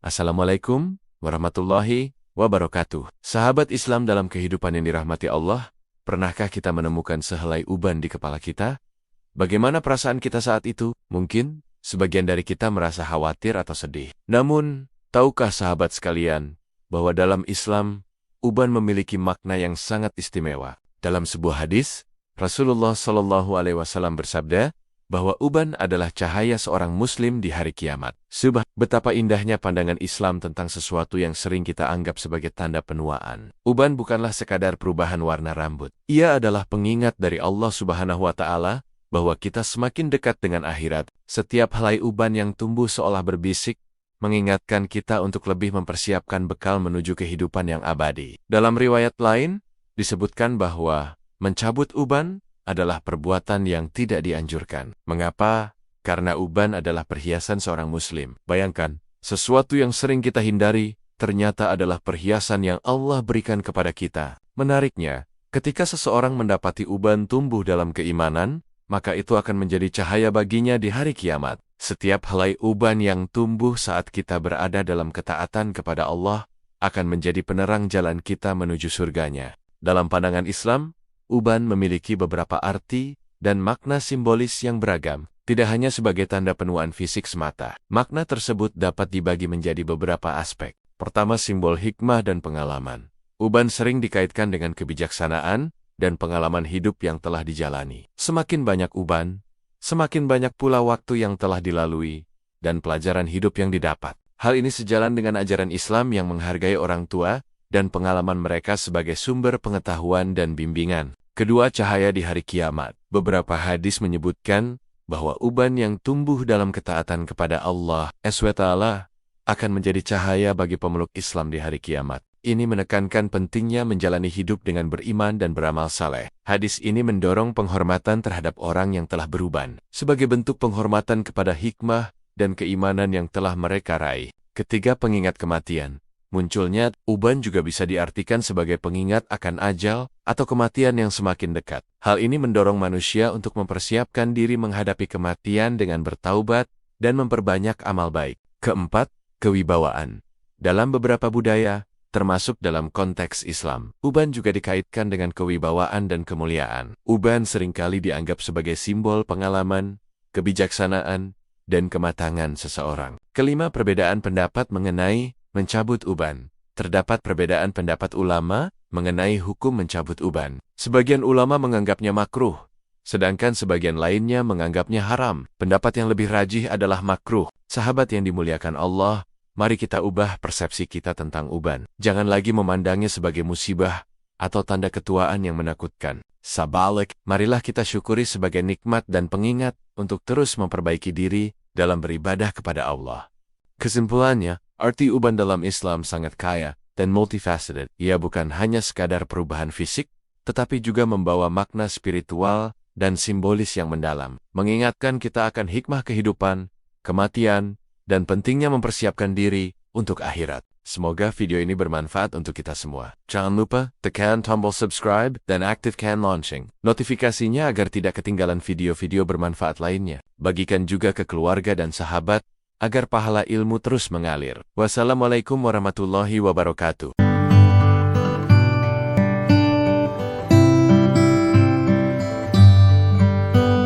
Assalamualaikum warahmatullahi wabarakatuh. Sahabat Islam dalam kehidupan yang dirahmati Allah, pernahkah kita menemukan sehelai uban di kepala kita? Bagaimana perasaan kita saat itu? Mungkin sebagian dari kita merasa khawatir atau sedih. Namun, tahukah sahabat sekalian, bahwa dalam Islam, uban memiliki makna yang sangat istimewa. Dalam sebuah hadis, Rasulullah SAW bersabda, bahwa uban adalah cahaya seorang muslim di hari kiamat. Betapa indahnya pandangan Islam tentang sesuatu yang sering kita anggap sebagai tanda penuaan. Uban bukanlah sekadar perubahan warna rambut. Ia adalah pengingat dari Allah Subhanahu wa Ta'ala bahwa kita semakin dekat dengan akhirat. Setiap helai uban yang tumbuh seolah berbisik, mengingatkan kita untuk lebih mempersiapkan bekal menuju kehidupan yang abadi. Dalam riwayat lain, disebutkan bahwa mencabut uban adalah perbuatan yang tidak dianjurkan. Mengapa? Karena uban adalah perhiasan seorang muslim. Bayangkan, sesuatu yang sering kita hindari, ternyata adalah perhiasan yang Allah berikan kepada kita. Menariknya, ketika seseorang mendapati uban tumbuh dalam keimanan, maka itu akan menjadi cahaya baginya di hari kiamat. Setiap helai uban yang tumbuh saat kita berada dalam ketaatan kepada Allah, akan menjadi penerang jalan kita menuju surganya. Dalam pandangan Islam, uban memiliki beberapa arti dan makna simbolis yang beragam, tidak hanya sebagai tanda penuaan fisik semata. Makna tersebut dapat dibagi menjadi beberapa aspek. Pertama, simbol hikmah dan pengalaman. Uban sering dikaitkan dengan kebijaksanaan dan pengalaman hidup yang telah dijalani. Semakin banyak uban, semakin banyak pula waktu yang telah dilalui dan pelajaran hidup yang didapat. Hal ini sejalan dengan ajaran Islam yang menghargai orang tua dan pengalaman mereka sebagai sumber pengetahuan dan bimbingan. Kedua, cahaya di hari kiamat. Beberapa hadis menyebutkan bahwa uban yang tumbuh dalam ketaatan kepada Allah SWT akan menjadi cahaya bagi pemeluk Islam di hari kiamat. Ini menekankan pentingnya menjalani hidup dengan beriman dan beramal saleh. Hadis ini mendorong penghormatan terhadap orang yang telah beruban, sebagai bentuk penghormatan kepada hikmah dan keimanan yang telah mereka raih. Ketiga, pengingat kematian. Munculnya uban juga bisa diartikan sebagai pengingat akan ajal atau kematian yang semakin dekat. Hal ini mendorong manusia untuk mempersiapkan diri menghadapi kematian dengan bertaubat dan memperbanyak amal baik. Keempat, kewibawaan. Dalam beberapa budaya, termasuk dalam konteks Islam, uban juga dikaitkan dengan kewibawaan dan kemuliaan. Uban seringkali dianggap sebagai simbol pengalaman, kebijaksanaan, dan kematangan seseorang. Kelima, perbedaan pendapat mengenai mencabut uban. Terdapat perbedaan pendapat ulama mengenai hukum mencabut uban. Sebagian ulama menganggapnya makruh, sedangkan sebagian lainnya menganggapnya haram. Pendapat yang lebih rajih adalah makruh. Sahabat yang dimuliakan Allah, mari kita ubah persepsi kita tentang uban. Jangan lagi memandangnya sebagai musibah atau tanda ketuaan yang menakutkan. Sabalik, marilah kita syukuri sebagai nikmat dan pengingat untuk terus memperbaiki diri dalam beribadah kepada Allah. Kesimpulannya, arti uban dalam Islam sangat kaya dan multifaceted. Ia bukan hanya sekadar perubahan fisik, tetapi juga membawa makna spiritual dan simbolis yang mendalam. Mengingatkan kita akan hikmah kehidupan, kematian, dan pentingnya mempersiapkan diri untuk akhirat. Semoga video ini bermanfaat untuk kita semua. Jangan lupa tekan tombol subscribe dan aktifkan lonceng notifikasinya agar tidak ketinggalan video-video bermanfaat lainnya. Bagikan juga ke keluarga dan sahabat, agar pahala ilmu terus mengalir. Wassalamualaikum warahmatullahi wabarakatuh.